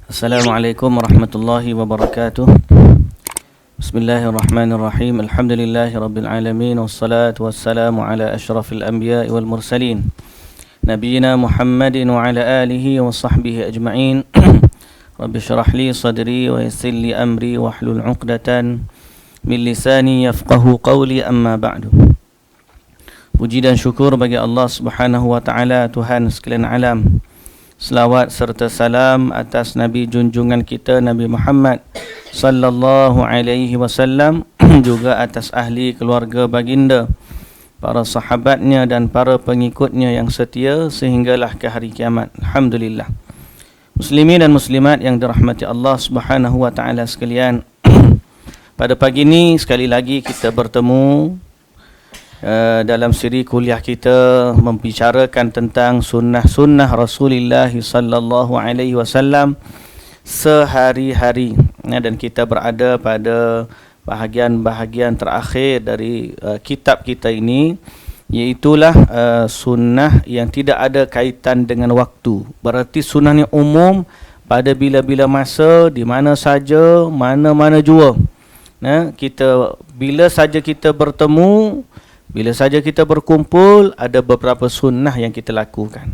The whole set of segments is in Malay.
Assalamualaikum warahmatullahi wabarakatuh. Bismillahirrahmanirrahim. Alhamdulillahi rabbil alamin. Wassalatu wassalamu ala ashrafil anbiya'i wal mursalin, Nabiyyina Muhammadin wa ala alihi wa sahbihi ajma'in. Rabbi syrah li sadri wa yassir li amri wahlul 'uqdatan min lisani yafqahu qawli, amma ba'du. Puji dan syukur bagi Allah Subhanahu wa taala, Tuhan sekalian alam. Selawat serta salam atas Nabi junjungan kita Nabi Muhammad sallallahu alaihi wasallam, juga atas ahli keluarga baginda, para sahabatnya dan para pengikutnya yang setia sehinggalah ke hari kiamat. Alhamdulillah. Muslimin dan muslimat yang dirahmati Allah Subhanahu wa taala sekalian, pada pagi ini sekali lagi kita bertemu dalam siri kuliah kita membicarakan tentang sunnah-sunnah Rasulullah sallallahu alaihi wasallam sehari-hari, dan kita berada pada bahagian-bahagian terakhir dari kitab kita ini, iaitulah sunnah yang tidak ada kaitan dengan waktu. Berarti sunnah ni umum pada bila-bila masa, di mana saja, mana-mana jua. Kita bila saja kita bertemu, bila saja kita berkumpul, ada beberapa sunnah yang kita lakukan.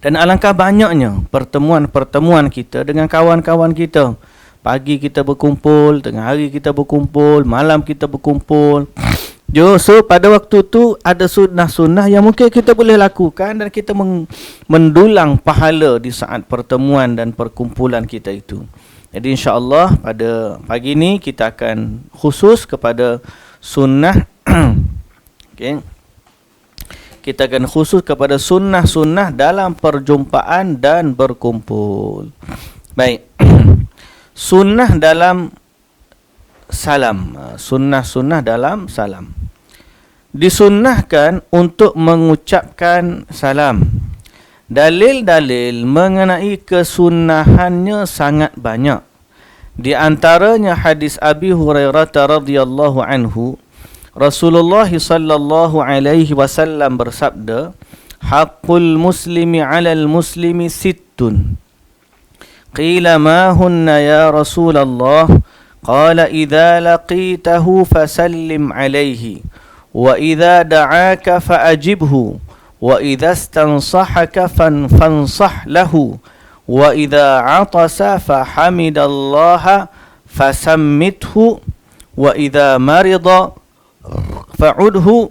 Dan alangkah banyaknya pertemuan-pertemuan kita dengan kawan-kawan kita. Pagi kita berkumpul, tengah hari kita berkumpul, malam kita berkumpul. So pada waktu tu ada sunnah-sunnah yang mungkin kita boleh lakukan dan kita mendulang pahala di saat pertemuan dan perkumpulan kita itu. Jadi insya-Allah pada pagi ini kita akan khusus kepada sunnah. Okay. Kita akan khusus kepada sunnah-sunnah dalam perjumpaan dan berkumpul. Baik. Sunnah dalam salam. Sunnah-sunnah dalam salam. Disunnahkan untuk mengucapkan salam. Dalil-dalil mengenai kesunnahannya sangat banyak. Di antaranya hadis Abi Hurairah radhiyallahu anhu, Rasulullah sallallahu alaihi wasallam bersabda, "Haqqul muslimi 'alal muslimi sittun." Qila ma hunna ya Rasulullah? Qala idza laqitahu fasallim alaihi, wa idza da'aka fa'ajibhu, wa idza istansahaka fansah lahu, wa idza 'atasa fahamidallaha fasammithu, wa idza marida fa'udhu,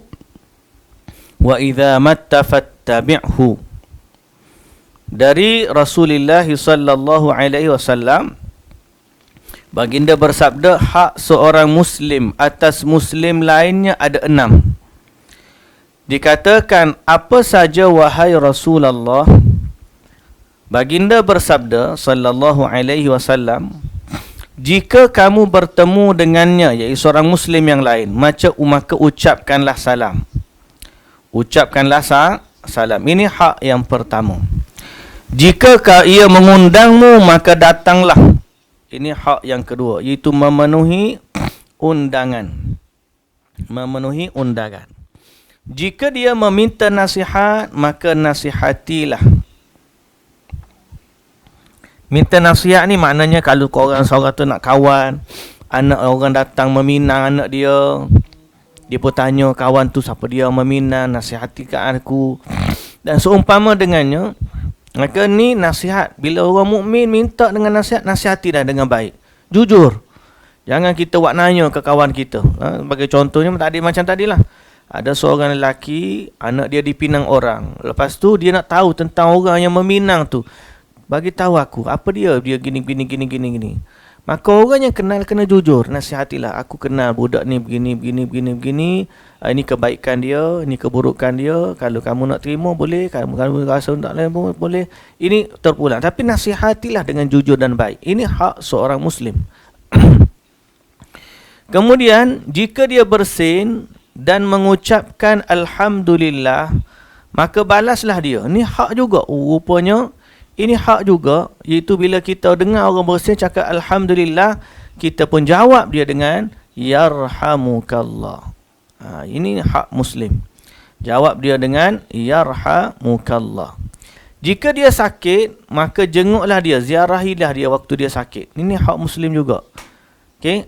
wa idza matta fattabi'hu. Dari Rasulullah sallallahu alaihi wasallam, baginda bersabda, hak seorang muslim atas muslim lainnya ada 6. Dikatakan, apa saja wahai Rasulullah? Baginda bersabda sallallahu alaihi wasallam, jika kamu bertemu dengannya, iaitu seorang muslim yang lain, maka ucapkanlah salam. Ucapkanlah salam. Ini hak yang pertama. Jika ia mengundangmu, maka datanglah. Ini hak yang kedua, iaitu memenuhi undangan. Memenuhi undangan. Jika dia meminta nasihat, maka nasihatilah. Minta nasihat ni maknanya kalau korang seorang tu nak kawan, anak orang datang meminang anak dia, dia pun tanya kawan tu siapa dia meminang, nasihatikan aku. Dan seumpama dengannya, maka ni nasihat. Bila orang mukmin minta dengan nasihat, nasihatilah dengan baik. Jujur. Jangan kita buat nanya ke kawan kita. Sebagai contohnya macam tadilah. Ada seorang lelaki, anak dia dipinang orang. Lepas tu dia nak tahu tentang orang yang meminang tu. Bagi tahu aku apa dia gini. Maka orang yang kenal kena jujur, nasihatilah. Aku kenal budak ni begini. Ini kebaikan dia, ini keburukan dia. Kalau kamu nak terima boleh, kalau kamu rasa tak boleh. Ini terpulang. Tapi nasihatilah dengan jujur dan baik. Ini hak seorang muslim. Kemudian jika dia bersin dan mengucapkan alhamdulillah, maka balaslah dia. Ini hak juga. Rupanya ini hak juga, iaitu bila kita dengar orang bersin cakap alhamdulillah, kita pun jawab dia dengan yarhamukallah. Ini hak muslim. Jawab dia dengan yarhamukallah. Jika dia sakit, maka jenguklah dia, ziarahilah dia waktu dia sakit. Ini hak Muslim juga. Okey.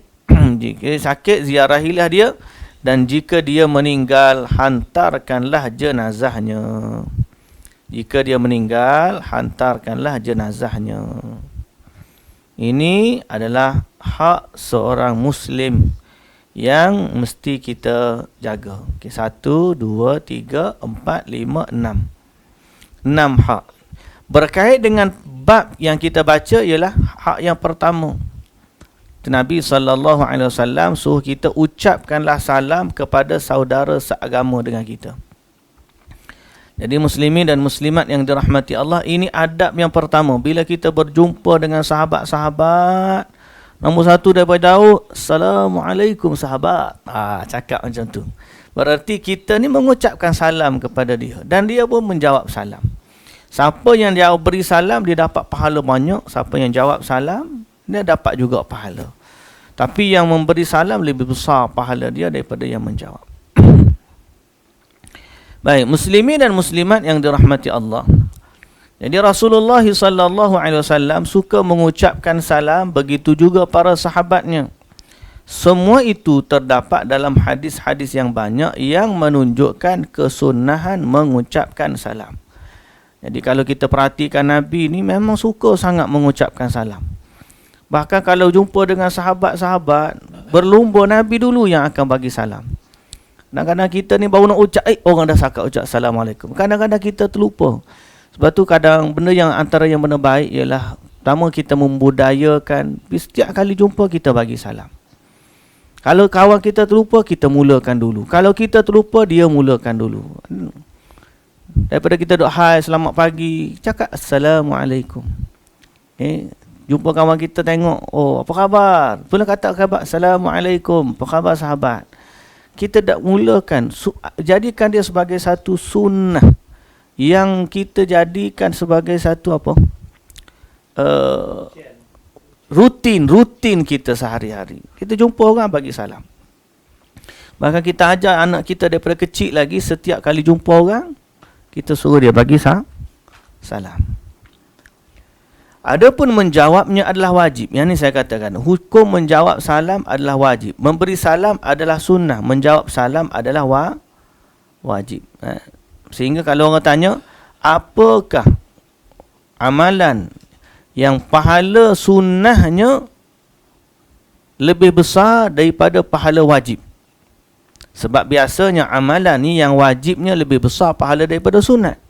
Jika dia sakit, ziarahilah dia. Dan jika dia meninggal, hantarkanlah jenazahnya. Jika dia meninggal, hantarkanlah jenazahnya. Ini adalah hak seorang Muslim yang mesti kita jaga. Okay, 1, 2, 3, 4, 5, 6. 6 hak. Berkait dengan bab yang kita baca ialah hak yang pertama. Nabi SAW suruh kita ucapkanlah salam kepada saudara seagama dengan kita. Jadi muslimin dan muslimat yang dirahmati Allah, ini adab yang pertama. Bila kita berjumpa dengan sahabat-sahabat, nombor 1 daripada jauh, Assalamualaikum sahabat. Cakap macam tu. Berarti kita ni mengucapkan salam kepada dia. Dan dia pun menjawab salam. Siapa yang dia beri salam, dia dapat pahala banyak. Siapa yang jawab salam, dia dapat juga pahala. Tapi yang memberi salam lebih besar pahala dia daripada yang menjawab. Baik, muslimin dan muslimat yang dirahmati Allah. Jadi Rasulullah SAW suka mengucapkan salam, begitu juga para sahabatnya. Semua itu terdapat dalam hadis-hadis yang banyak yang menunjukkan kesunahan mengucapkan salam. Jadi kalau kita perhatikan Nabi ni memang suka sangat mengucapkan salam. Bahkan kalau jumpa dengan sahabat-sahabat, berlumba Nabi dulu yang akan bagi salam. Kadang-kadang kita ni baru nak ucap, orang dah cakap ucap Assalamualaikum. Kadang-kadang kita terlupa. Sebab tu kadang benda yang antara yang benda baik ialah pertama kita membudayakan, setiap kali jumpa kita bagi salam. Kalau kawan kita terlupa, kita mulakan dulu. Kalau kita terlupa, dia mulakan dulu. Daripada kita duk hai, selamat pagi, cakap Assalamualaikum. Jumpa kawan kita tengok, apa khabar? Pula kata khabar, Assalamualaikum, apa khabar sahabat? Kita dah mulakan, jadikan dia sebagai satu sunnah yang kita jadikan sebagai satu apa? Rutin kita sehari-hari. Kita jumpa orang bagi salam. Bahkan kita ajar anak kita daripada kecil lagi, setiap kali jumpa orang, kita suruh dia bagi salam. Adapun menjawabnya adalah wajib. Yang ni saya katakan, hukum menjawab salam adalah wajib. Memberi salam adalah sunnah. Menjawab salam adalah wajib. Sehingga kalau orang tanya, apakah amalan yang pahala sunnahnya lebih besar daripada pahala wajib? Sebab biasanya amalan ni yang wajibnya lebih besar pahala daripada sunat.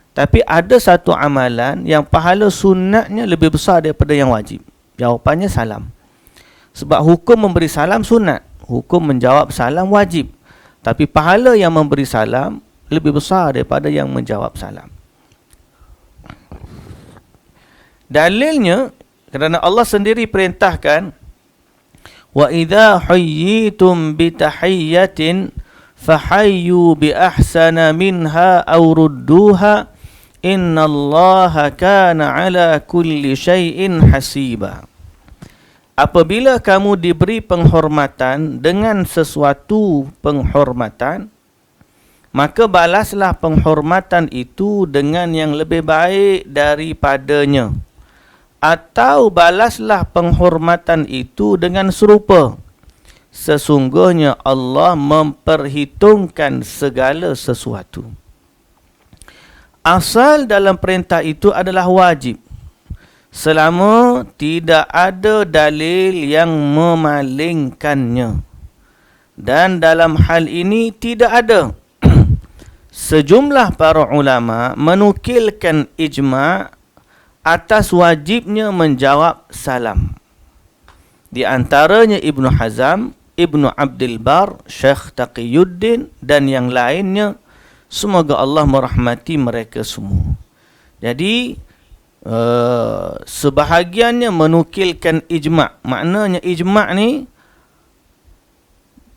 Tapi ada satu amalan yang pahala sunatnya lebih besar daripada yang wajib. Jawapannya salam. Sebab hukum memberi salam sunat, hukum menjawab salam wajib. Tapi pahala yang memberi salam lebih besar daripada yang menjawab salam. Dalilnya, kerana Allah sendiri perintahkan, wa idza hayyitum bi tahiyyatin fahayyu bi ahsana minha aw rudduha innallaha kana ala kulli syai'in hasiba. Apabila kamu diberi penghormatan dengan sesuatu penghormatan, maka balaslah penghormatan itu dengan yang lebih baik daripadanya. Atau balaslah penghormatan itu dengan serupa. Sesungguhnya Allah memperhitungkan segala sesuatu. Asal dalam perintah itu adalah wajib, selama tidak ada dalil yang memalingkannya. Dan dalam hal ini tidak ada. Sejumlah para ulama menukilkan ijma' atas wajibnya menjawab salam. Di antaranya Ibnu Hazm, Ibnu Abdul Bar, Syekh Taqiyuddin dan yang lainnya. Semoga Allah merahmati mereka semua. Jadi sebahagiannya menukilkan ijma'. Maknanya ijma' ni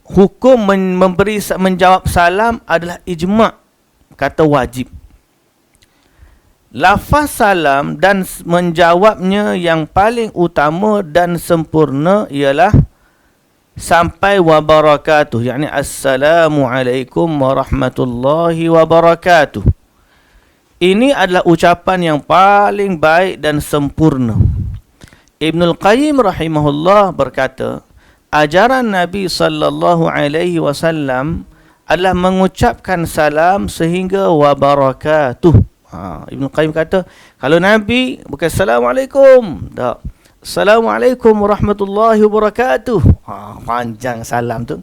hukum menjawab salam adalah ijma', kata wajib. Lafaz salam dan menjawabnya yang paling utama dan sempurna ialah sampai wabarakatuh, yakni assalamualaikum warahmatullahi wabarakatuh. Ini adalah ucapan yang paling baik dan sempurna. Ibnul Qayyim rahimahullah berkata, ajaran Nabi sallallahu alaihi wasallam adalah mengucapkan salam sehingga wa barakatuh. Ibnul Qayyim kata, kalau Nabi bukan Assalamualaikum, tak. Assalamualaikum warahmatullahi wabarakatuh. Panjang salam tu.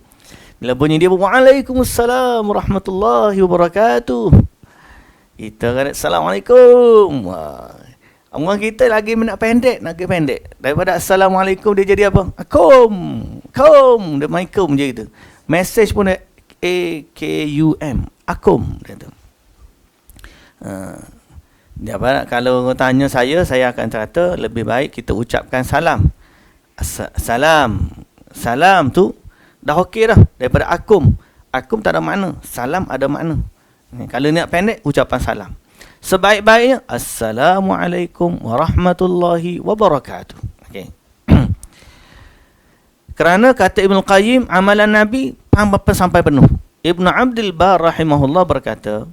Bila bunyi dia, Waalaikumsalam warahmatullahi wabarakatuh. Kita kata Assalamualaikum. Orang kita lagi nak pendek. Daripada Assalamualaikum dia jadi apa? Akum. Dia main kum je gitu. Message pun dia A-K-U-M. Akum. Dia tu. Kalau tanya saya akan kata lebih baik kita ucapkan salam. Salam tu dah okey dah. Daripada akum. Akum tak ada makna. Salam ada makna. Kalau nak pendek, ucapan salam. Sebaik-baiknya, Assalamualaikum warahmatullahi wabarakatuh. Okay. Kerana kata Ibn Qayyim, amalan Nabi sampai penuh. Ibn Abdul Bar rahimahullah berkata,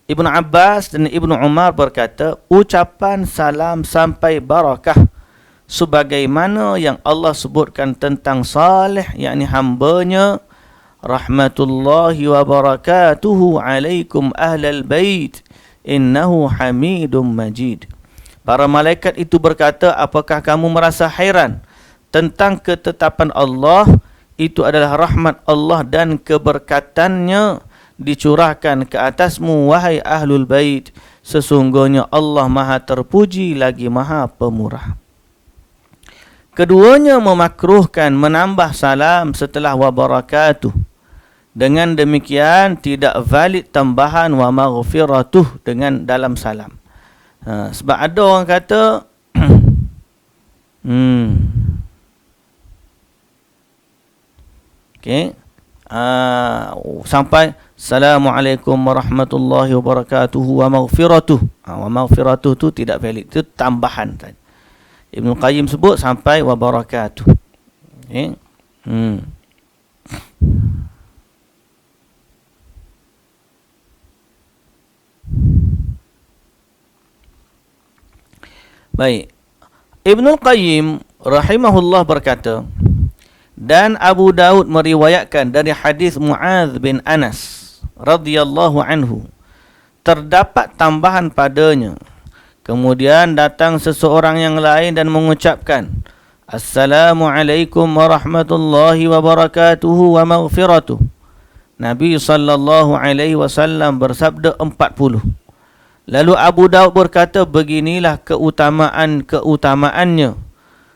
Ibn Abbas dan Ibn Umar berkata, ucapan salam sampai barakah sebagaimana yang Allah sebutkan tentang Saleh, yakni hambanya, rahmatullahi wa barakatuhu alaikum ahlal bait innahu hamidum majid. Para malaikat itu berkata, apakah kamu merasa hairan tentang ketetapan Allah? Itu adalah rahmat Allah dan keberkatannya dicurahkan ke atasmu, wahai ahlul bait. Sesungguhnya Allah maha terpuji lagi maha pemurah. Keduanya memakruhkan menambah salam setelah wa barakatuh. Dengan demikian tidak valid tambahan wa maghfiratuh dengan dalam salam. Sebab ada orang kata okey, sampai Assalamualaikum warahmatullahi wabarakatuh wa maghfiratuh. Wa maghfiratuh tu tidak valid, itu tambahan tadi. Ibn Qayyim sebut sampai wa barakatuh. Okey. Baik. Ibnul Qayyim rahimahullah berkata, dan Abu Daud meriwayatkan dari hadis Muadz bin Anas radhiyallahu anhu, terdapat tambahan padanya. Kemudian datang seseorang yang lain dan mengucapkan, Assalamualaikum warahmatullahi wabarakatuh wa maghfiratuh. Nabi sallallahu alaihi wasallam bersabda 40. Lalu Abu Daud berkata, beginilah keutamaannya.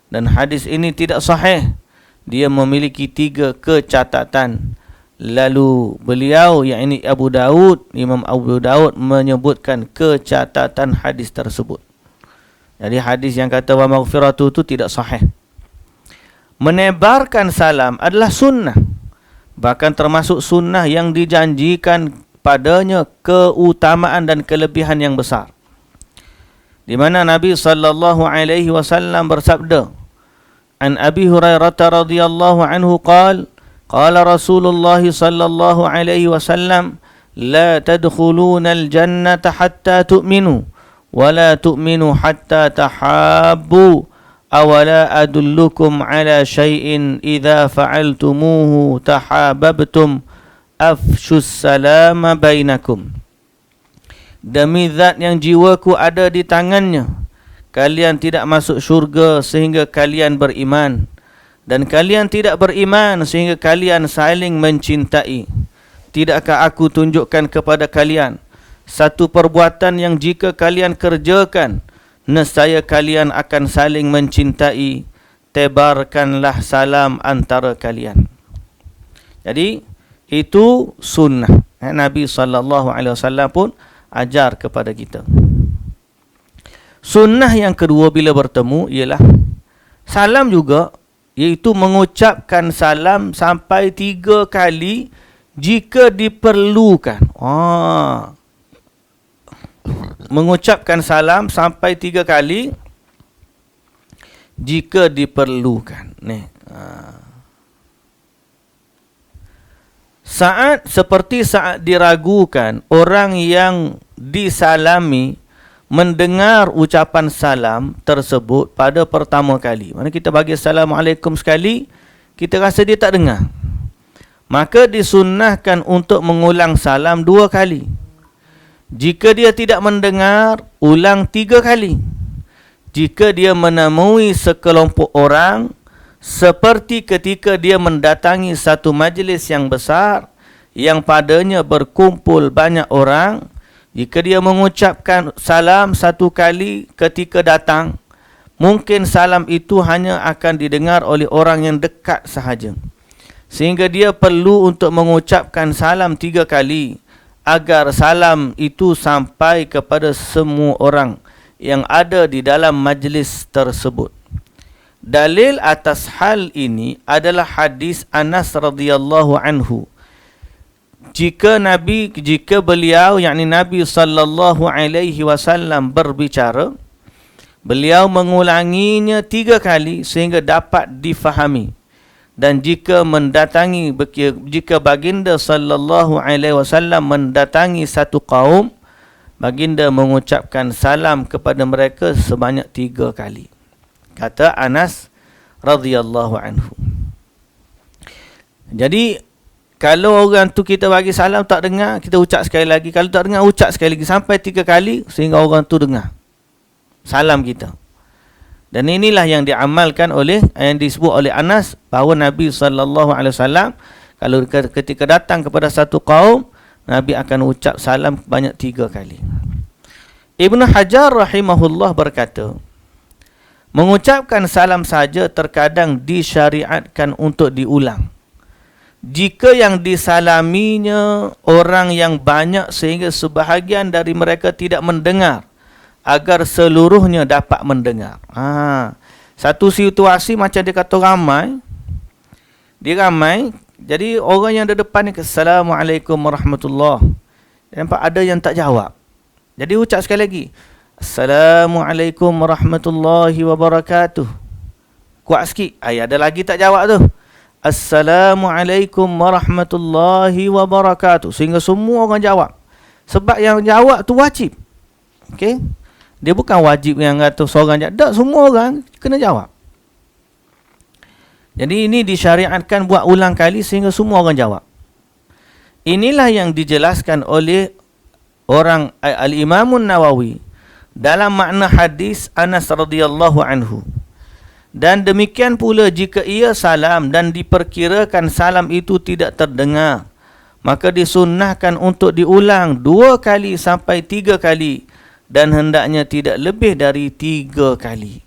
Dan hadis ini tidak sahih. Dia memiliki 3 kecatatan. Lalu beliau, yakni Abu Daud, Imam Abu Daud menyebutkan kecatatan hadis tersebut. Jadi hadis yang kata wa maghfiratu itu tidak sahih. Menebarkan salam adalah sunnah. Bahkan termasuk sunnah yang dijanjikan padanya keutamaan dan kelebihan yang besar. Di mana Nabi sallallahu alaihi wasallam bersabda, An Abi Hurairah radhiyallahu anhu qala Rasulullah sallallahu alaihi wasallam, la tadkhuluna al-jannata hatta tu'minu wa la tu'minu hatta tahabbu awala adullukum ala syai'in idza fa'altumuhu tahabbtum afshus salama bainakum. Demi zat yang jiwaku ada di tangannya, kalian tidak masuk syurga sehingga kalian beriman, dan kalian tidak beriman sehingga kalian saling mencintai. Tidakkah aku tunjukkan kepada kalian satu perbuatan yang jika kalian kerjakan, nescaya kalian akan saling mencintai? Tebarkanlah salam antara kalian. Jadi itu sunnah. Nabi SAW pun ajar kepada kita. Sunnah yang kedua bila bertemu ialah salam juga, iaitu mengucapkan salam sampai 3 kali jika diperlukan. Mengucapkan salam sampai 3 kali jika diperlukan. Seperti saat diragukan orang yang disalami, mendengar ucapan salam tersebut pada pertama kali. Mana kita bagi Assalamualaikum sekali, kita rasa dia tak dengar. Maka disunnahkan untuk mengulang salam 2 kali. Jika dia tidak mendengar, ulang 3 kali. Jika dia menemui sekelompok orang, seperti ketika dia mendatangi satu majlis yang besar, yang padanya berkumpul banyak orang, jika dia mengucapkan salam 1 kali ketika datang, mungkin salam itu hanya akan didengar oleh orang yang dekat sahaja. Sehingga dia perlu untuk mengucapkan salam 3 kali, agar salam itu sampai kepada semua orang yang ada di dalam majlis tersebut. Dalil atas hal ini adalah hadis Anas radhiyallahu anhu. Jika beliau, yakni Nabi sallallahu alaihi wasallam berbicara, beliau mengulanginya 3 kali sehingga dapat difahami. Dan jika baginda sallallahu alaihi wasallam mendatangi satu kaum, baginda mengucapkan salam kepada mereka sebanyak 3 kali. Kata Anas radhiyallahu anhu. Jadi kalau orang tu kita bagi salam tak dengar, kita ucap sekali lagi. Kalau tak dengar, ucap sekali lagi sampai 3 kali sehingga orang tu dengar salam kita. Dan inilah yang diamalkan yang disebut oleh Anas, bahawa Nabi SAW kalau ketika datang kepada satu kaum, Nabi akan ucap salam banyak 3 kali. Ibnu Hajar rahimahullah berkata, mengucapkan salam saja terkadang disyariatkan untuk diulang. Jika yang disalaminya orang yang banyak sehingga sebahagian dari mereka tidak mendengar, agar seluruhnya dapat mendengar. Satu situasi macam dia kata ramai. Dia ramai. Jadi orang yang ada depan ni, Assalamualaikum warahmatullahi. Nampak ada yang tak jawab. Jadi ucap sekali lagi. Assalamualaikum warahmatullahi wabarakatuh. Kuat sikit. Ada lagi tak jawab tu. Assalamualaikum warahmatullahi wabarakatuh. Sehingga semua orang jawab. Sebab yang jawab tu wajib. Okey. Dia bukan wajib yang kata seorang jawab. Tak, semua orang kena jawab. Jadi ini disyariatkan buat ulang kali sehingga semua orang jawab. Inilah yang dijelaskan oleh orang Al-Imamun Nawawi dalam makna hadis Anas radhiyallahu anhu. Dan demikian pula jika ia salam dan diperkirakan salam itu tidak terdengar, maka disunnahkan untuk diulang 2 kali sampai 3 kali. Dan hendaknya tidak lebih dari 3 kali.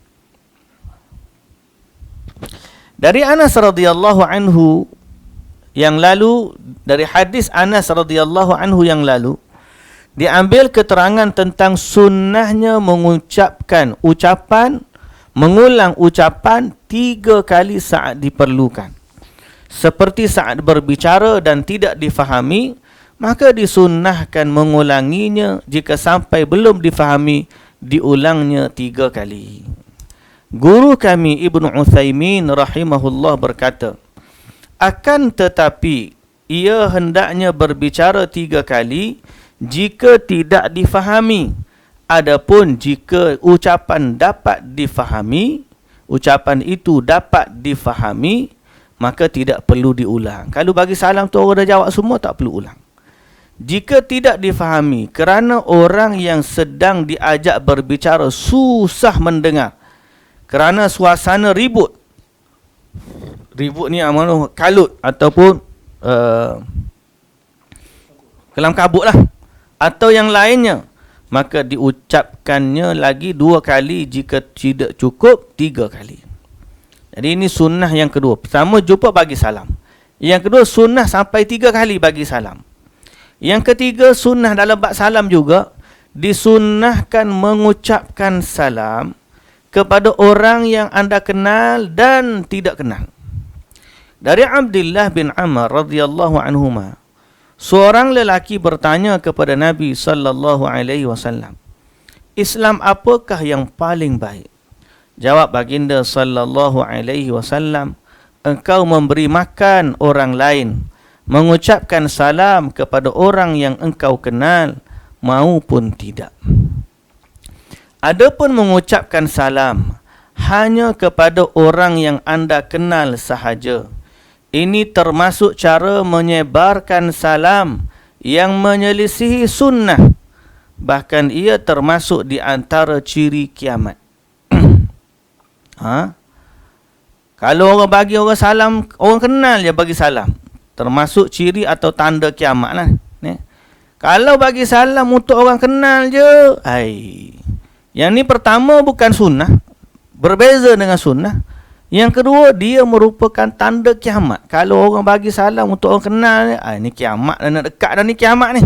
Dari Anas radhiyallahu anhu yang lalu, dari hadis Anas radhiyallahu anhu yang lalu, diambil keterangan tentang sunnahnya mengulang ucapan 3 kali saat diperlukan. Seperti saat berbicara dan tidak difahami, maka disunnahkan mengulanginya. Jika sampai belum difahami, diulangnya 3 kali. Guru kami Ibnu Utsaimin rahimahullah berkata, akan tetapi ia hendaknya berbicara 3 kali jika tidak difahami. Adapun jika ucapan itu dapat difahami, maka tidak perlu diulang. Kalau bagi salam tu orang dah jawab semua, tak perlu ulang. Jika tidak difahami kerana orang yang sedang diajak berbicara susah mendengar, kerana suasana ribut ni amanah kalut ataupun kelam kabut lah, atau yang lainnya, maka diucapkannya lagi 2 kali. Jika tidak cukup, 3 kali. Jadi ini sunnah yang kedua. Pertama, jumpa bagi salam. Yang kedua, sunnah sampai 3 kali bagi salam. Yang ketiga, sunnah dalam bab salam juga, disunnahkan mengucapkan salam kepada orang yang anda kenal dan tidak kenal. Dari Abdullah bin Amr radhiyallahu anhuma, seorang lelaki bertanya kepada Nabi sallallahu alaihi wasallam, Islam apakah yang paling baik? Jawab baginda sallallahu alaihi wasallam, engkau memberi makan orang lain, mengucapkan salam kepada orang yang engkau kenal, maupun tidak. Adapun mengucapkan salam hanya kepada orang yang anda kenal sahaja, ini termasuk cara menyebarkan salam yang menyelisihi sunnah. Bahkan ia termasuk di antara ciri kiamat. Kalau orang bagi orang salam, orang kenal je bagi salam, termasuk ciri atau tanda kiamat lah. Kalau bagi salam untuk orang kenal je, yang ni pertama bukan sunnah, berbeza dengan sunnah. Yang kedua, dia merupakan tanda kiamat. Kalau orang bagi salam untuk orang kenal, ni kiamat dah, nak dekat dah ni kiamat ni.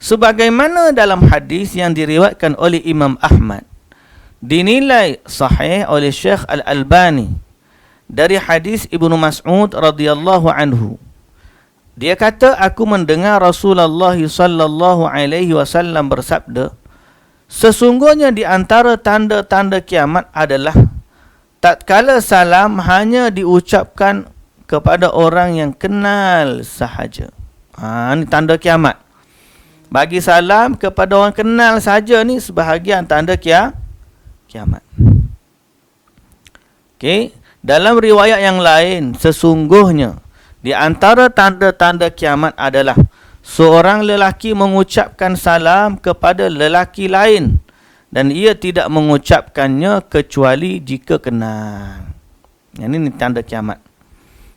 Sebagaimana dalam hadis yang diriwayatkan oleh Imam Ahmad, dinilai sahih oleh Syekh Al-Albani, dari hadis Ibnu Mas'ud radhiyallahu anhu. Dia kata, aku mendengar Rasulullah sallallahu alaihi wasallam bersabda, sesungguhnya di antara tanda-tanda kiamat adalah tatkala salam hanya diucapkan kepada orang yang kenal sahaja. Ini tanda kiamat. Bagi salam kepada orang kenal saja ni sebahagian tanda kiamat. Okey, dalam riwayat yang lain, sesungguhnya di antara tanda-tanda kiamat adalah seorang lelaki mengucapkan salam kepada lelaki lain dan ia tidak mengucapkannya kecuali jika kenal. Ini tanda kiamat.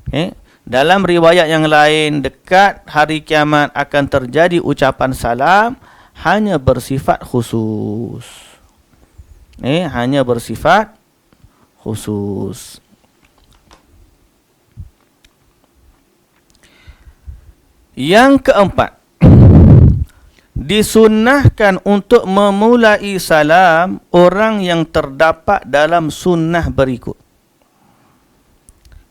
Okay. Dalam riwayat yang lain, dekat hari kiamat akan terjadi ucapan salam hanya bersifat khusus. Hanya bersifat khusus. Yang keempat, disunnahkan untuk memulai salam orang yang terdapat dalam sunnah berikut.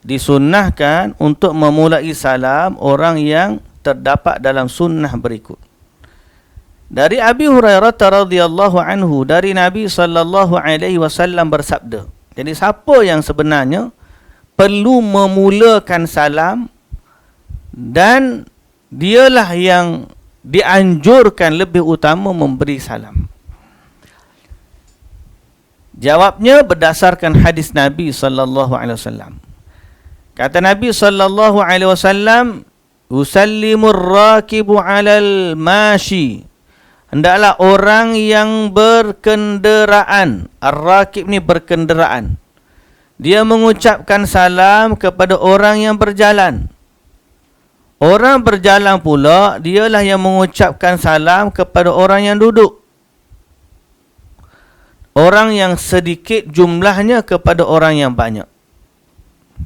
Disunnahkan untuk memulai salam orang yang terdapat dalam sunnah berikut. Dari Abi Hurairah radhiyallahu anhu, dari Nabi sallallahu alaihi wasallam bersabda. Jadi siapa yang sebenarnya perlu memulakan salam dan dialah yang dianjurkan lebih utama memberi salam? Jawabnya berdasarkan hadis Nabi sallallahu alaihi wasallam. Kata Nabi sallallahu alaihi wasallam, "Usallimur rakibu 'alal mashi." Hendaklah orang yang berkenderaan, ar-rakib ni berkenderaan, dia mengucapkan salam kepada orang yang berjalan. Orang berjalan pula, dialah yang mengucapkan salam kepada orang yang duduk. Orang yang sedikit jumlahnya kepada orang yang banyak.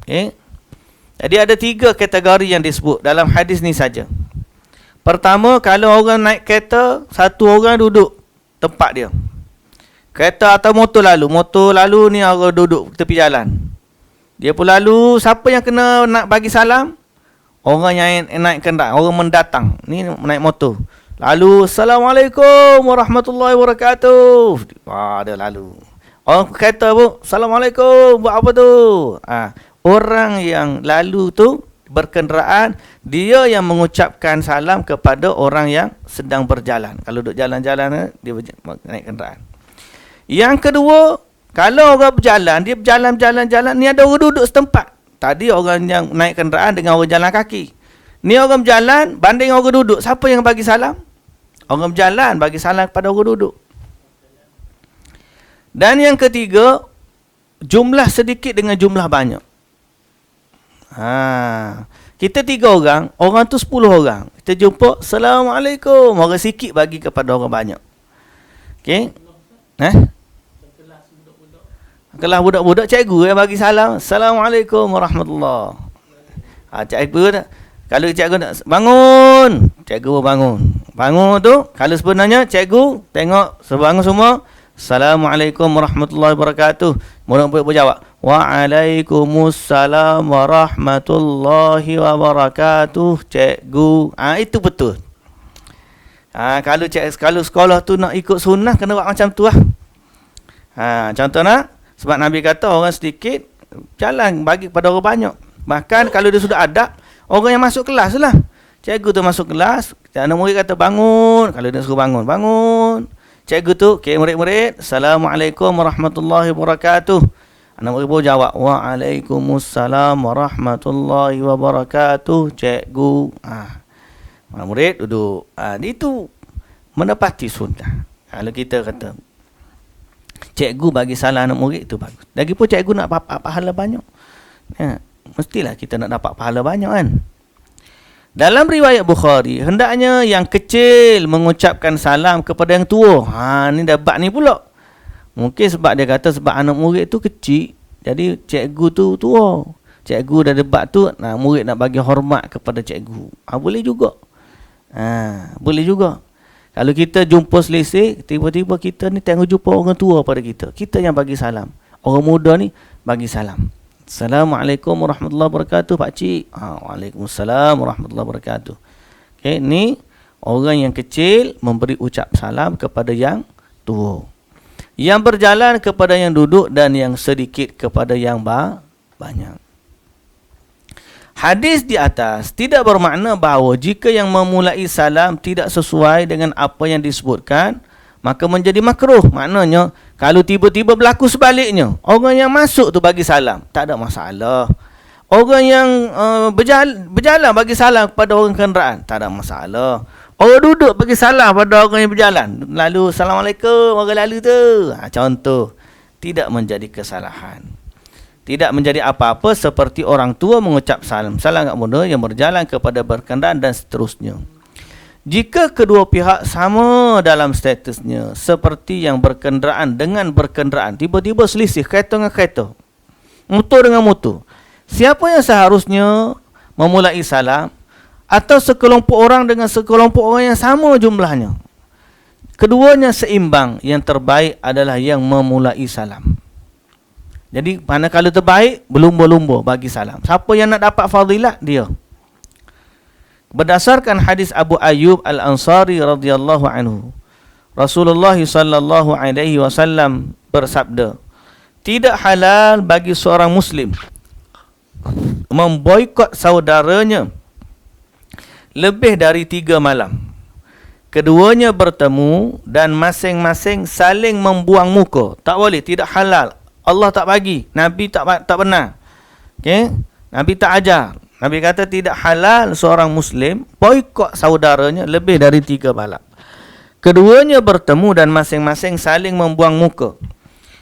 Okey. Jadi ada 3 kategori yang disebut dalam hadis ni saja. Pertama, kalau orang naik kereta, satu orang duduk tempat dia. Kereta atau motor lalu ni orang duduk tepi jalan. Dia pun lalu, siapa yang kena nak bagi salam? Orang yang naik kenderaan, orang mendatang. Ni naik motor. Lalu, Assalamualaikum warahmatullahi wabarakatuh. Dia lalu. Orang kereta pun, Assalamualaikum, buat apa tu? Orang yang lalu tu berkenderaan, dia yang mengucapkan salam kepada orang yang sedang berjalan. Kalau duduk jalan-jalan, dia naik kenderaan. Yang kedua, kalau orang berjalan, dia berjalan-jalan, ni ada orang duduk setempat. Tadi orang yang naik kenderaan dengan orang jalan kaki. Ni orang berjalan, banding orang duduk. Siapa yang bagi salam? Orang berjalan bagi salam kepada orang duduk. Dan yang ketiga, jumlah sedikit dengan jumlah banyak. Kita 3 orang, orang tu 10 orang. Kita jumpa, Assalamualaikum. Orang sikit bagi kepada orang banyak. Okey? Kelas budak-budak, cikgu yang bagi salam. Assalamualaikum warahmatullahi. Cikgu, kalau cikgu nak bangun, cikgu bangun. Bangun tu, kalau sebenarnya cikgu tengok sebangun semua, Assalamualaikum warahmatullahi wabarakatuh. Murid-murid berjawab, Waalaikumsalam warahmatullahi wabarakatuh, cikgu. Itu betul. Kalau sekolah tu nak ikut sunnah, kena buat macam tu lah. Contohnya, sebab Nabi kata orang sedikit jalan bagi kepada orang banyak. Bahkan kalau dia sudah adab, orang yang masuk kelas lah. Cikgu tu masuk kelas, anak murid kata bangun. Kalau dia suruh bangun, bangun. Cikgu tu, okay, murid-murid, Assalamualaikum warahmatullahi wabarakatuh. Anak murid pun jawab, Waalaikumsalam warahmatullahi wabarakatuh, cikgu. Anak murid duduk. Itu menepati sunnah. Kalau kita kata, cikgu bagi salam anak murid, itu bagus. Lagipun cikgu nak dapat pahala banyak. Mestilah kita nak dapat pahala banyak kan. Dalam riwayat Bukhari, hendaknya yang kecil mengucapkan salam kepada yang tua. Ni debat ni pula. Mungkin sebab dia kata sebab anak murid tu kecil, jadi cikgu tu tua. Cikgu dah debat tu, murid nak bagi hormat kepada cikgu. Boleh juga. Boleh juga. Kalau kita jumpa selisih, tiba-tiba kita ni tengok jumpa orang tua pada kita. Kita yang bagi salam. Orang muda ni bagi salam. Assalamualaikum warahmatullahi wabarakatuh, pakcik. Waalaikumsalam warahmatullahi wabarakatuh. Okay, ni orang yang kecil memberi ucap salam kepada yang tua. Yang berjalan kepada yang duduk dan yang sedikit kepada yang banyak. Hadis di atas tidak bermakna bahawa jika yang memulai salam tidak sesuai dengan apa yang disebutkan, maka menjadi makruh. Maknanya, kalau tiba-tiba berlaku sebaliknya, orang yang masuk tu bagi salam, tak ada masalah. Orang yang berjalan bagi salam kepada orang kenderaan, tak ada masalah. Orang duduk bagi salam pada orang yang berjalan, lalu Assalamualaikum, orang lalu tu. Contoh, tidak menjadi kesalahan. Tidak menjadi apa-apa seperti orang tua mengucap salam. Salam kat muda yang berjalan kepada berkenderaan dan seterusnya. Jika kedua pihak sama dalam statusnya, seperti yang berkenderaan dengan berkenderaan, tiba-tiba selisih kereta dengan kereta, motor dengan motor, siapa yang seharusnya memulai salam? Atau sekelompok orang dengan sekelompok orang yang sama jumlahnya? Keduanya seimbang, yang terbaik adalah yang memulai salam. Jadi manakala terbaik, berlumba-lumba bagi salam. Siapa yang nak dapat fadilat? Dia. Berdasarkan hadis Abu Ayyub Al-Ansari radhiyallahu anhu, Rasulullah sallallahu alaihi wasallam bersabda, tidak halal bagi seorang muslim memboikot saudaranya lebih dari 3 malam. Keduanya bertemu dan masing-masing saling membuang muka. Tak boleh, tidak halal. Allah tak bagi, Nabi tak benar. Okay? Nabi tak ajar. Nabi kata tidak halal seorang muslim boikot saudaranya lebih dari 3 malam. Keduanya bertemu dan masing-masing saling membuang muka.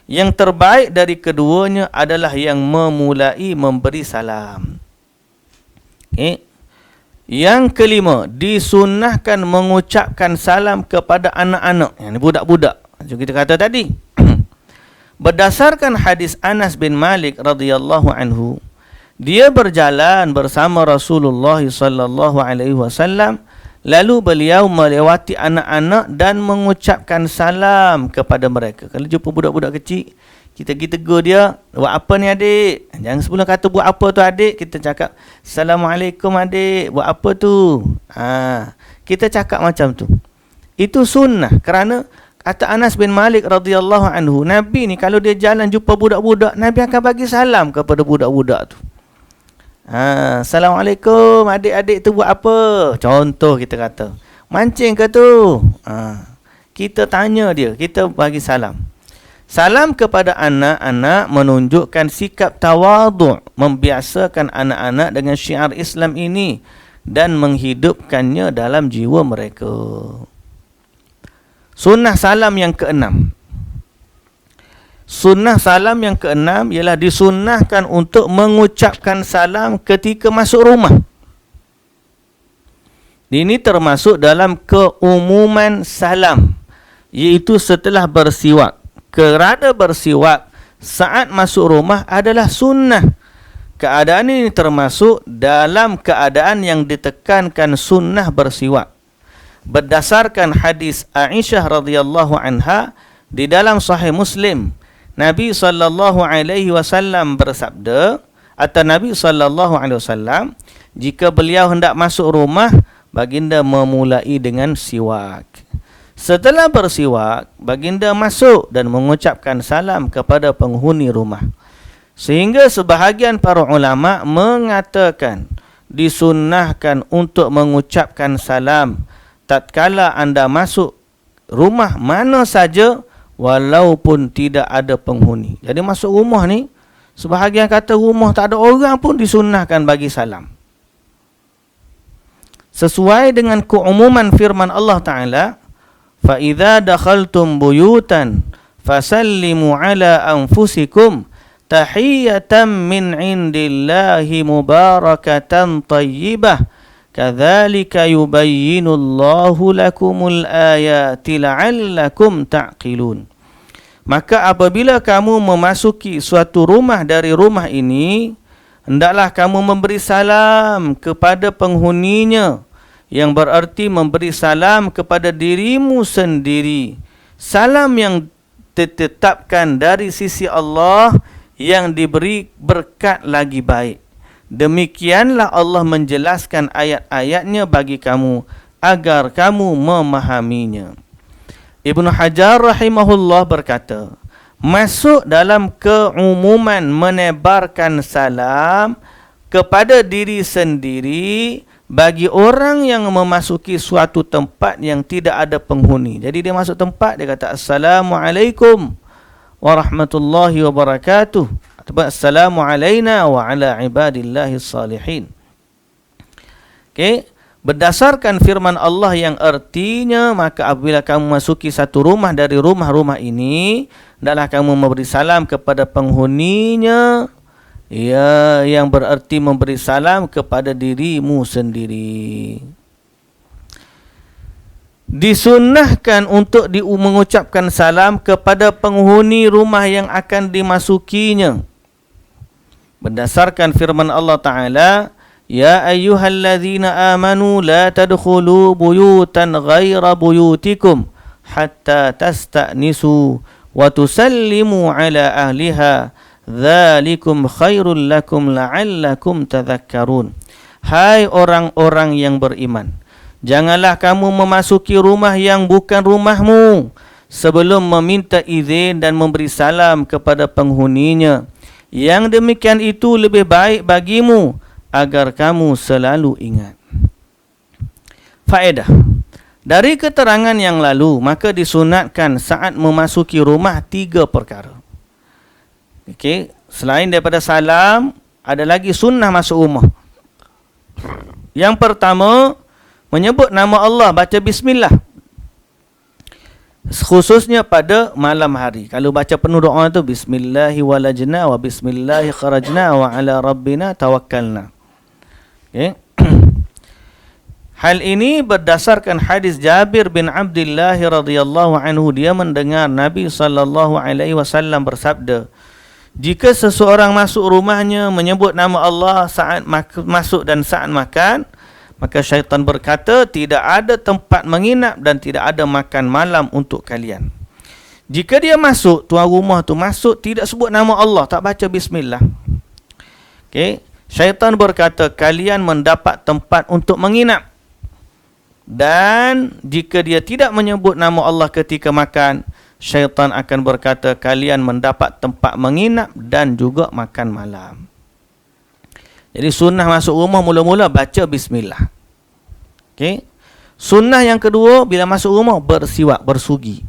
Yang terbaik dari keduanya adalah yang memulai memberi salam. Okay. Yang kelima, disunnahkan mengucapkan salam kepada anak-anak. Yang ni budak-budak. Macam kita kata tadi. Berdasarkan hadis Anas bin Malik radhiyallahu anhu, dia berjalan bersama Rasulullah sallallahu alaihi wasallam, lalu beliau melewati anak-anak dan mengucapkan salam kepada mereka. Kalau jumpa budak-budak kecil, kita tegur dia, buat apa ni adik? Jangan sebelum kata buat apa tu adik, kita cakap Assalamualaikum adik, buat apa tu? Kita cakap macam tu. Itu sunnah, kerana kata Anas bin Malik radhiyallahu anhu, Nabi ni kalau dia jalan jumpa budak-budak, Nabi akan bagi salam kepada budak-budak tu. Assalamualaikum, adik-adik tu buat apa? Contoh kita kata, mancing ke tu? Kita tanya dia, kita bagi salam. Salam kepada anak-anak menunjukkan sikap tawadhu', membiasakan anak-anak dengan syiar Islam ini dan menghidupkannya dalam jiwa mereka. Sunnah salam yang keenam. Sunnah salam yang keenam ialah disunnahkan untuk mengucapkan salam ketika masuk rumah. Ini termasuk dalam keumuman salam, iaitu setelah bersiwak. Kerana bersiwak saat masuk rumah adalah sunnah. Keadaan ini termasuk dalam keadaan yang ditekankan sunnah bersiwak. Berdasarkan hadis Aisyah radhiyallahu anha di dalam Sahih Muslim, Nabi sallallahu alaihi wasallam bersabda, atau Nabi sallallahu alaihi wasallam, jika beliau hendak masuk rumah, baginda memulai dengan siwak. Setelah bersiwak, baginda masuk dan mengucapkan salam kepada penghuni rumah. Sehingga sebahagian para ulama mengatakan disunnahkan untuk mengucapkan salam tatkala anda masuk rumah mana saja walaupun tidak ada penghuni. Jadi masuk rumah ni, sebahagian kata rumah tak ada orang pun disunnahkan bagi salam. Sesuai dengan keumuman firman Allah Ta'ala, فَإِذَا دَخَلْتُمْ بُيُوتًا فَسَلِّمُوا عَلَىٰ أَنفُسِكُمْ تَحِيَّةً مِّنْ عِنْدِ اللَّهِ مُبَارَكَةً طَيِّبَةً كَذَلِكَ يُبَيِّنُ اللَّهُ لَكُمُ الْآيَاتِ لَعَلَّكُمْ تَعْقِلُونَ. Maka apabila kamu memasuki suatu rumah dari rumah ini, hendaklah kamu memberi salam kepada penghuninya, yang berarti memberi salam kepada dirimu sendiri. Salam yang ditetapkan dari sisi Allah yang diberi berkat lagi baik. Demikianlah Allah menjelaskan ayat-ayatnya bagi kamu agar kamu memahaminya. Ibnu Hajar rahimahullah berkata, masuk dalam keumuman menebarkan salam kepada diri sendiri bagi orang yang memasuki suatu tempat yang tidak ada penghuni. Jadi dia masuk tempat, dia kata Assalamualaikum warahmatullahi wabarakatuh, atau Assalamu alaina wa ala ibadillahi salihin. Okey, berdasarkan firman Allah yang artinya, maka apabila kamu masuki satu rumah dari rumah-rumah ini, hendaklah kamu memberi salam kepada penghuninya, ya, yang berarti memberi salam kepada dirimu sendiri. Disunnahkan untuk mengucapkan salam kepada penghuni rumah yang akan dimasukinya. Berdasarkan firman Allah Ta'ala, Ya ayyuhalladzina amanu la tadkhulu buyutan ghaira buyutikum hatta tasta'nisu wa tusallimu ala ahliha dzalikum khairul lakum la'allakum tadhakkarun. Hai orang-orang yang beriman, janganlah kamu memasuki rumah yang bukan rumahmu sebelum meminta izin dan memberi salam kepada penghuninya. Yang demikian itu lebih baik bagimu agar kamu selalu ingat. Faedah. Dari keterangan yang lalu, maka disunatkan saat memasuki rumah 3 perkara. Okey, selain daripada salam, ada lagi sunnah masuk rumah. Yang pertama, menyebut nama Allah, baca bismillah. Khususnya pada malam hari. Kalau baca penuh doa tu, bismillahi walajna wa bismillahi kharajna wa ala rabbina tawakkalna. Okay. Hal ini berdasarkan hadis Jabir bin Abdullah radhiyallahu anhu. Dia mendengar Nabi SAW bersabda, jika seseorang masuk rumahnya menyebut nama Allah saat masuk dan saat makan, maka syaitan berkata, tidak ada tempat menginap dan tidak ada makan malam untuk kalian. Jika dia masuk, tuan rumah tu masuk, tidak sebut nama Allah, tak baca bismillah, okay, syaitan berkata, kalian mendapat tempat untuk menginap. Dan jika dia tidak menyebut nama Allah ketika makan, syaitan akan berkata, kalian mendapat tempat menginap dan juga makan malam. Jadi sunnah masuk rumah mula-mula baca bismillah. Okey. Sunnah yang kedua, bila masuk rumah bersiwak, bersugi.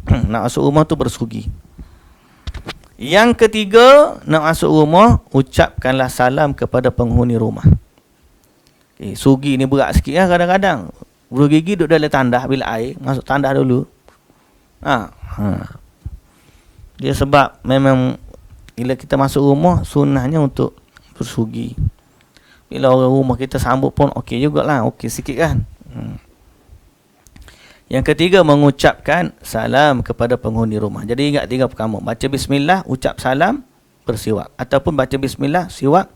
Nak masuk rumah tu bersugi. Yang ketiga, nak masuk rumah, ucapkanlah salam kepada penghuni rumah. Okay, sugi ni berat sikit lah kadang-kadang. Bulu gigi duduk dalam tandah, bila air, masuk tandah dulu. Dia sebab memang bila kita masuk rumah, sunnahnya untuk bersugi. Bila orang rumah kita sambut pun okey jugalah, okey sikit kan. Yang ketiga, mengucapkan salam kepada penghuni rumah. Jadi ingat 3 perkara. Baca bismillah, ucap salam, bersiwak. Ataupun baca bismillah, siwak,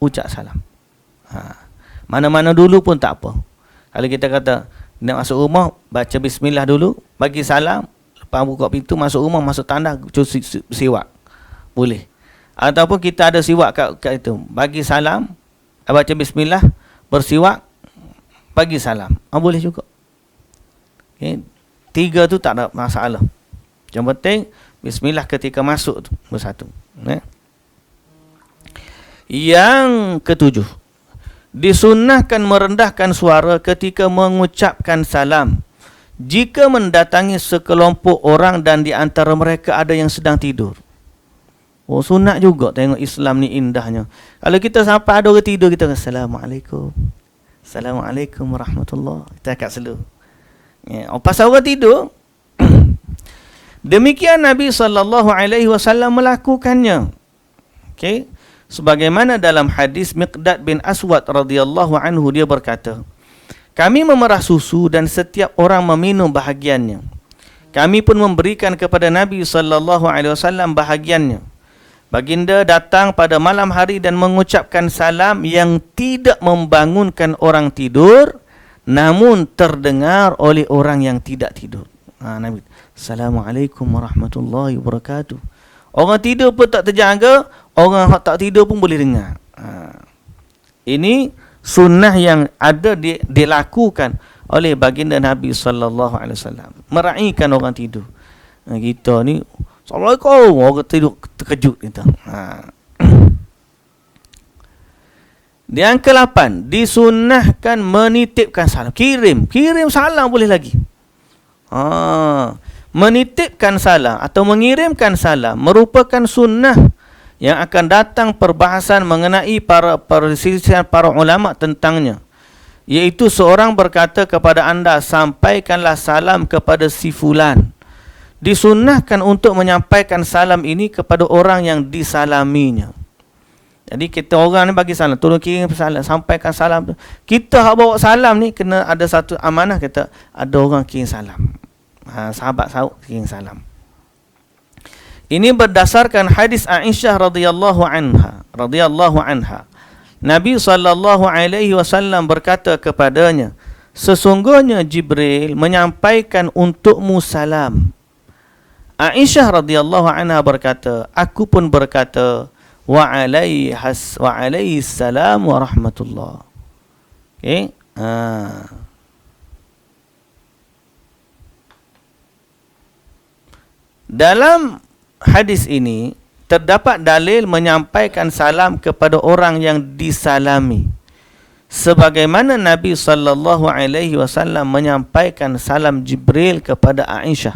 ucap salam. Mana-mana dulu pun tak apa. Kalau kita kata nak masuk rumah, baca bismillah dulu, bagi salam, lepas buka pintu, masuk rumah, masuk tandas, siwak. Boleh. Ataupun kita ada siwak kat itu, bagi salam, baca bismillah, bersiwak, bagi salam. Boleh juga. Okay. 3 tu tak ada masalah. Yang penting bismillah ketika masuk tu bersatu. Yang ketujuh, Disunnahkan merendahkan suara ketika mengucapkan salam jika mendatangi sekelompok orang dan di antara mereka ada yang sedang tidur. Oh, sunat juga tengok Islam ni indahnya. Kalau kita sampai ada orang tidur, kita kata Assalamualaikum. Assalamualaikum warahmatullahi. Kita kat selalu. Ya, pasal orang tidur. Demikian Nabi SAW melakukannya. Okey. Sebagaimana dalam hadis Miqdad bin Aswad radhiyallahu anhu, dia berkata, kami memerah susu dan setiap orang meminum bahagiannya. Kami pun memberikan kepada Nabi SAW bahagiannya. Baginda datang pada malam hari dan mengucapkan salam yang tidak membangunkan orang tidur, namun terdengar oleh orang yang tidak tidur. Nabi, Assalamualaikum warahmatullahi wabarakatuh. Orang tidur pun tak terjaga, orang tak tidur pun boleh dengar. Ini sunnah yang ada dilakukan oleh baginda Nabi SAW. Meraihkan orang tidur. Kita ni, Assalamualaikum, orang tidur terkejut kita. Yang ke-8, disunnahkan menitipkan salam. Kirim salam boleh lagi. Menitipkan salam atau mengirimkan salam merupakan sunnah yang akan datang perbahasan mengenai perselisihan para ulama tentangnya. Iaitu seorang berkata kepada anda, sampaikanlah salam kepada si fulan. Disunnahkan untuk menyampaikan salam ini kepada orang yang disalaminya. Jadi kita orang ni bagi salam, tolong kirim salam, sampaikan salam. Kita bawa salam ni kena ada satu amanah, kata ada orang kirim salam. Sahabat kirim salam. Ini berdasarkan hadis Aisyah radhiyallahu anha. Nabi SAW berkata kepadanya, sesungguhnya Jibril menyampaikan untukmu salam. Aisyah radhiyallahu anha berkata, aku pun berkata, wa alaihi salam wa rahmatullah. Okey. Dalam hadis ini terdapat dalil menyampaikan salam kepada orang yang disalami, sebagaimana Nabi SAW menyampaikan salam Jibril kepada Aisyah.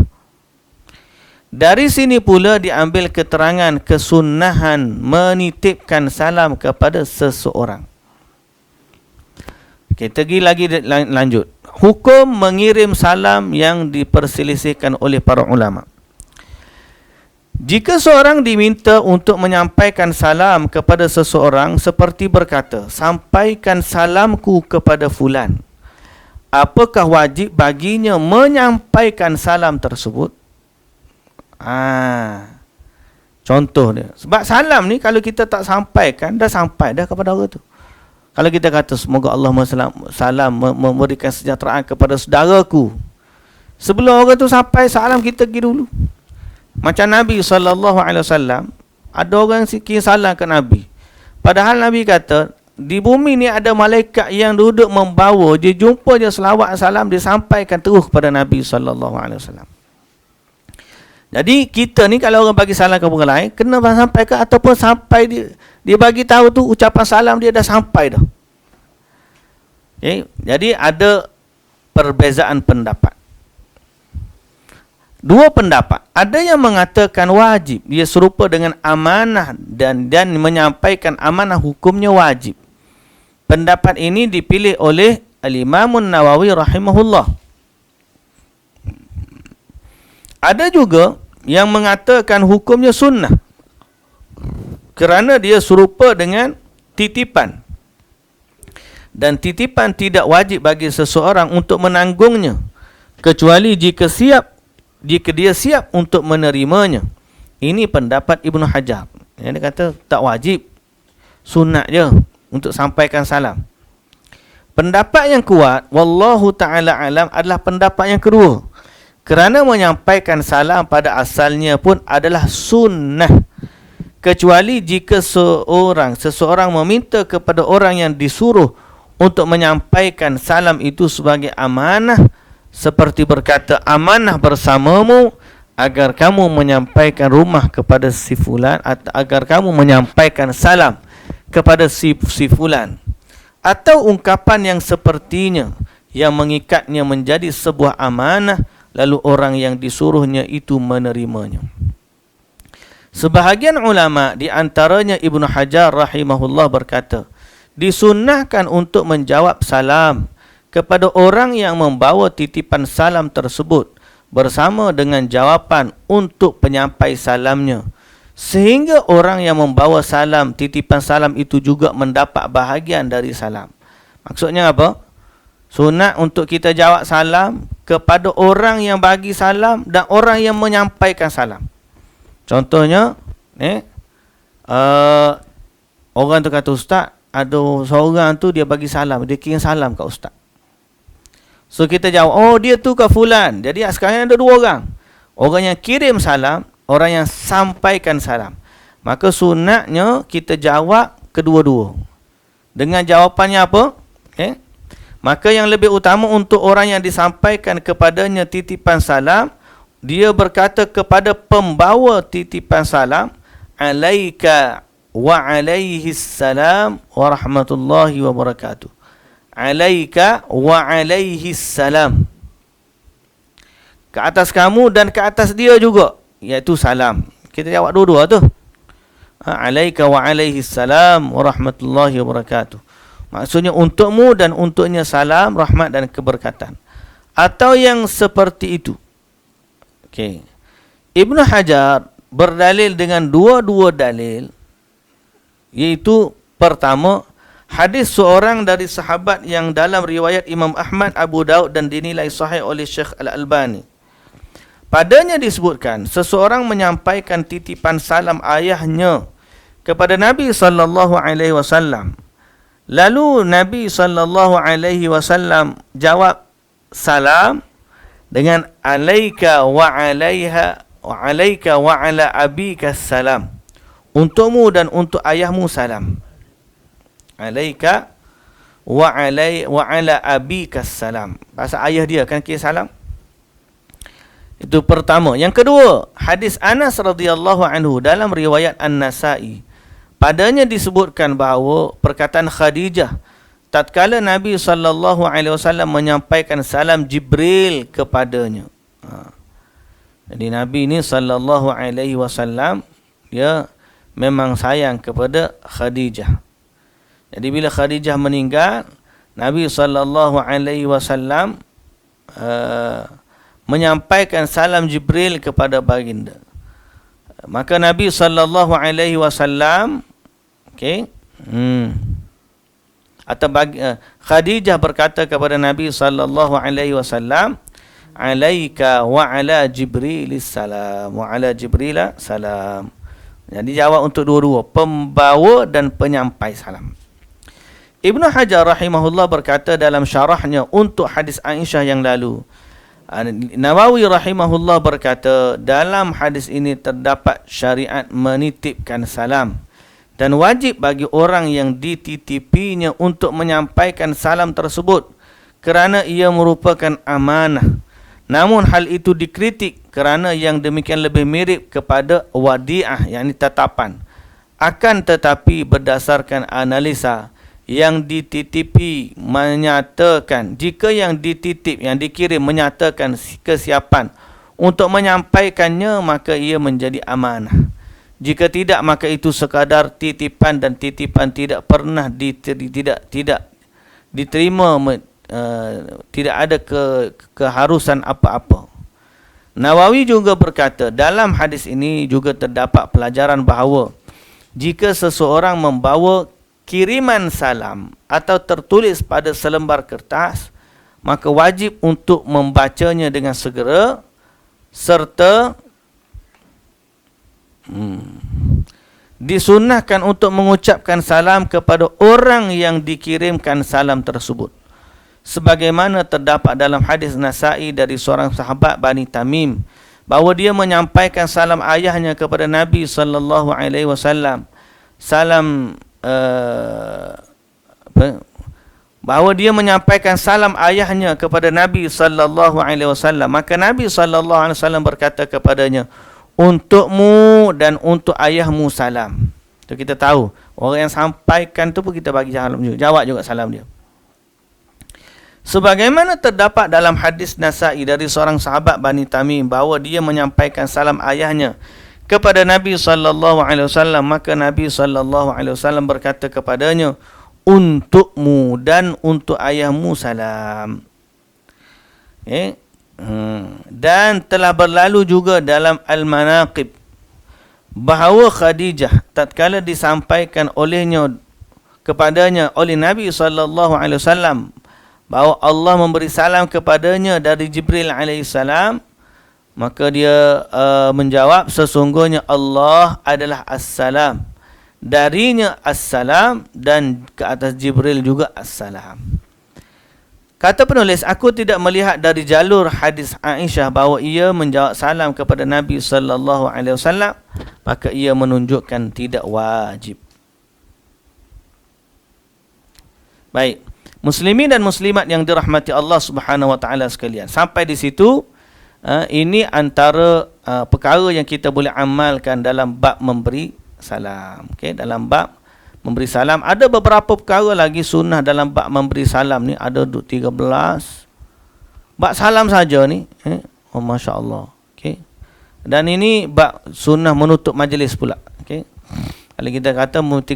Dari sini pula diambil keterangan kesunnahan menitipkan salam kepada seseorang. Kita pergi lagi lanjut. Hukum mengirim salam yang diperselisihkan oleh para ulama. Jika seorang diminta untuk menyampaikan salam kepada seseorang seperti berkata, sampaikan salamku kepada fulan, apakah wajib baginya menyampaikan salam tersebut? Contoh dia. Sebab salam ni kalau kita tak sampaikan, dah sampai dah kepada orang tu. Kalau kita kata semoga Allah salam memberikan sejahteraan kepada saudaraku, sebelum orang tu sampai salam kita pergi dulu. Macam Nabi SAW, ada orang kirim salam ke Nabi. Padahal Nabi kata, di bumi ni ada malaikat yang duduk membawa, dia jumpa je selawat salam, dia sampaikan terus kepada Nabi SAW. Jadi kita ni kalau orang bagi salam ke orang lain, kena sampaikan ataupun sampai dia bagi tahu tu ucapan salam dia dah sampai dah. Okay? Jadi ada perbezaan pendapat. Dua pendapat. Ada yang mengatakan wajib, dia serupa dengan amanah dan menyampaikan amanah hukumnya wajib. Pendapat ini dipilih oleh Al-Imam Nawawi rahimahullah. Ada juga yang mengatakan hukumnya sunnah kerana dia serupa dengan titipan. Dan titipan tidak wajib bagi seseorang untuk menanggungnya kecuali jika dia siap untuk menerimanya. Ini pendapat Ibnu Hajar. Dia kata tak wajib, sunat je untuk sampaikan salam. Pendapat yang kuat, wallahu ta'ala alam, adalah pendapat yang kedua. Kerana menyampaikan salam pada asalnya pun adalah sunnah, kecuali jika seseorang meminta kepada orang yang disuruh untuk menyampaikan salam itu sebagai amanah, seperti berkata, amanah bersamamu agar kamu menyampaikan rumah kepada si fulan, atau agar kamu menyampaikan salam kepada si fulan. atau ungkapan yang sepertinya yang mengikatnya menjadi sebuah amanah, lalu orang yang disuruhnya itu menerimanya. Sebahagian ulama, di antaranya Ibnu Hajar rahimahullah berkata, disunnahkan untuk menjawab salam kepada orang yang membawa titipan salam tersebut bersama dengan jawapan untuk penyampai salamnya, sehingga orang yang membawa salam, titipan salam itu juga mendapat bahagian dari salam. Maksudnya apa? Sunat untuk kita jawab salam kepada orang yang bagi salam dan orang yang menyampaikan salam. Contohnya, orang tu kata, ustaz, ada seorang tu dia bagi salam, dia kirim salam kat ustaz. So kita jawab, oh dia tu ke fulan. Jadi sekarang ada dua orang. Orang yang kirim salam, orang yang sampaikan salam. Maka sunatnya kita jawab kedua-dua. Dengan jawapannya apa? Maka yang lebih utama untuk orang yang disampaikan kepadanya titipan salam, dia berkata kepada pembawa titipan salam, alaika wa alaihis salam wa rahmatullahi wa barakatuh. Alaika wa alaihis salam. Ke atas kamu dan ke atas dia juga, iaitu salam. Kita jawab dua-dua tu. Alaika wa alaihis salam wa rahmatullahi wa barakatuh. Maksudnya untukmu dan untuknya salam, rahmat dan keberkatan. Atau yang seperti itu. Okey. Ibnu Hajar berdalil dengan dua-dua dalil, iaitu pertama, hadis seorang dari sahabat yang dalam riwayat Imam Ahmad, Abu Daud dan dinilai sahih oleh Syekh Al-Albani. Padanya disebutkan seseorang menyampaikan titipan salam ayahnya kepada Nabi sallallahu alaihi wasallam. Lalu Nabi sallallahu alaihi wasallam jawab salam dengan alaika wa alaiha wa alaika wa ala abika salam. Untukmu dan untuk ayahmu salam. Alaika wa ala abika salam. Bahasa ayah dia kan kira salam. Itu pertama. Yang kedua, hadis Anas radhiyallahu anhu dalam riwayat An-Nasa'i. Padanya disebutkan bahawa perkataan Khadijah tatkala Nabi sallallahu alaihi wasallam menyampaikan salam Jibril kepadanya. Jadi Nabi ni sallallahu alaihi wasallam dia memang sayang kepada Khadijah. Jadi bila Khadijah meninggal, Nabi sallallahu alaihi wasallam menyampaikan salam Jibril kepada baginda. Maka Nabi sallallahu alaihi wasallam atau Khadijah berkata kepada Nabi sallallahu alaihi wasallam, alaika wa ala Jibrilis salam wa ala Jibril salam. Jadi jawab untuk dua-dua, pembawa dan penyampai salam. Ibnu Hajar rahimahullah berkata dalam syarahnya untuk hadis Aisyah yang lalu, Nawawi rahimahullah berkata dalam hadis ini terdapat syariat menitipkan salam dan wajib bagi orang yang dititipinya untuk menyampaikan salam tersebut kerana ia merupakan amanah. Namun hal itu dikritik kerana yang demikian lebih mirip kepada wadi'ah, yakni tatapan. Akan tetapi berdasarkan analisa, yang dititipi menyatakan, jika yang dititip, yang dikirim menyatakan kesiapan untuk menyampaikannya, maka ia menjadi amanah. Jika tidak, maka itu sekadar titipan dan titipan tidak pernah diterima, tidak ada keharusan apa-apa. Nawawi juga berkata, dalam hadis ini juga terdapat pelajaran bahawa jika seseorang membawa kiriman salam atau tertulis pada selembar kertas, maka wajib untuk membacanya dengan segera serta disunnahkan untuk mengucapkan salam kepada orang yang dikirimkan salam tersebut. Sebagaimana terdapat dalam hadis Nasa'i dari seorang sahabat Bani Tamim, bahawa dia menyampaikan salam ayahnya kepada Nabi sallallahu alaihi wasallam. Bahawa dia menyampaikan salam ayahnya kepada Nabi sallallahu alaihi wasallam. Maka Nabi sallallahu alaihi wasallam berkata kepadanya, untukmu dan untuk ayahmu salam. Itu kita tahu Orang yang sampaikan tu pun kita bagi salam juga, jawab juga salam dia. Sebagaimana terdapat dalam hadis Nasa'i dari seorang sahabat Bani Tamim bahawa dia menyampaikan salam ayahnya kepada Nabi sallallahu alaihi wasallam, maka Nabi sallallahu alaihi wasallam berkata kepadanya, untukmu dan untuk ayahmu salam. Dan telah berlalu juga dalam Al-Manaqib bahawa Khadijah tatkala disampaikan kepadanya oleh Nabi sallallahu alaihi wasallam bahawa Allah memberi salam kepadanya dari Jibril alaihi salam, maka dia menjawab, sesungguhnya Allah adalah As-Salam, darinya As-Salam, dan ke atas Jibril juga As-Salam. Kata penulis, aku tidak melihat dari jalur hadis Aisyah bahawa ia menjawab salam kepada Nabi sallallahu alaihi wasallam, maka ia menunjukkan tidak wajib. Baik, muslimin dan muslimat yang dirahmati Allah Subhanahu wa taala sekalian. Sampai di situ ini antara perkara yang kita boleh amalkan dalam bab memberi salam. Okey, dalam bab memberi salam ada beberapa perkara lagi sunnah dalam bab memberi salam ni, ada 13 bab salam saja ni. Oh, masya-Allah. Okey. Dan ini bab sunnah menutup majlis pula. Okey. Kalau kita kata 13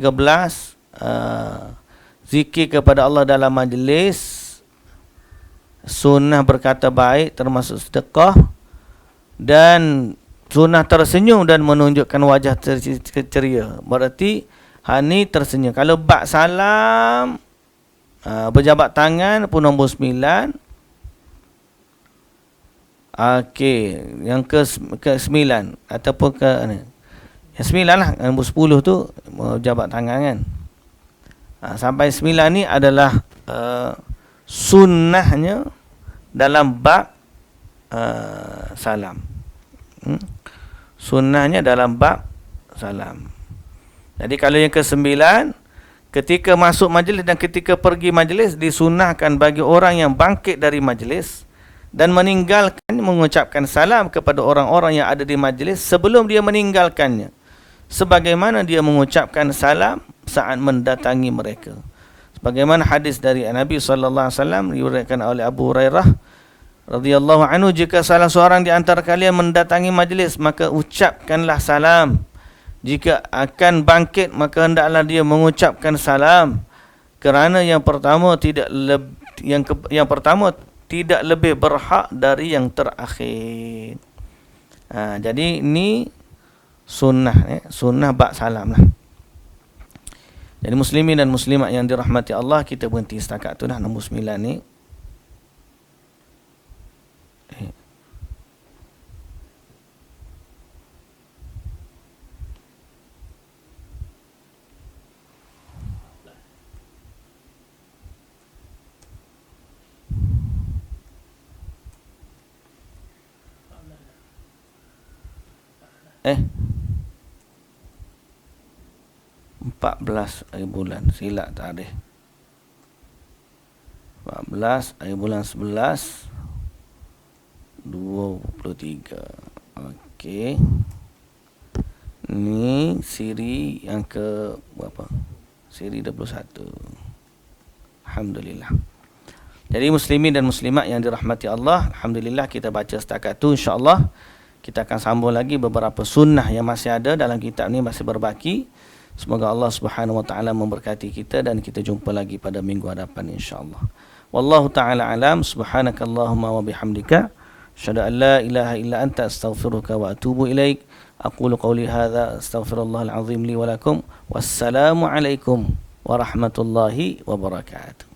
zikir kepada Allah dalam majlis, sunnah berkata baik termasuk sedekah, dan sunnah tersenyum dan menunjukkan wajah ceria. Berarti ni tersenyum. Kalau bab salam, berjabat tangan pun nombor 9. Okey, yang ke 9 ataupun ke ni. Yang 9 lah, nombor 10 tu berjabat tangan kan. Sampai 9 ni adalah sunnahnya dalam bab salam. Sunnahnya dalam bab salam. Jadi kalau yang ke-9, ketika masuk majlis dan ketika pergi majlis, disunnahkan bagi orang yang bangkit dari majlis dan meninggalkan mengucapkan salam kepada orang-orang yang ada di majlis sebelum dia meninggalkannya, sebagaimana dia mengucapkan salam saat mendatangi mereka. Sebagaimana hadis dari Nabi sallallahu alaihi wasallam diriwayatkan oleh Abu Hurairah radhiyallahu anhu, jika salah seorang di antara kalian mendatangi majlis, maka ucapkanlah salam. Jika akan bangkit, maka hendaklah dia mengucapkan salam, kerana yang pertama tidak lebih berhak dari yang terakhir. Jadi ini sunnah, sunnah bab salam lah. Jadi muslimin dan muslimat yang dirahmati Allah, kita berhenti setakat tu dah, nombor 9 ni. Eh 14 hari bulan, silap tarikh. 14 hari bulan 11 23. Okey. Ni siri yang ke berapa? Siri 21. Alhamdulillah. Jadi muslimin dan muslimat yang dirahmati Allah, alhamdulillah kita baca setakat tu. Insya-Allah kita akan sambung lagi beberapa sunnah yang masih ada dalam kitab ni, masih berbaki. Semoga Allah Subhanahu wa taala memberkati kita dan kita jumpa lagi pada minggu hadapan insya-Allah. Wallahu taala alam. Subhanakallahumma wa bihamdika asyhadu an la ilaha illa anta astaghfiruka wa atubu ilaik. Aqulu qawli hadza astaghfirullahal azim li wa lakum. Wassalamu alaikum warahmatullahi wabarakatuh.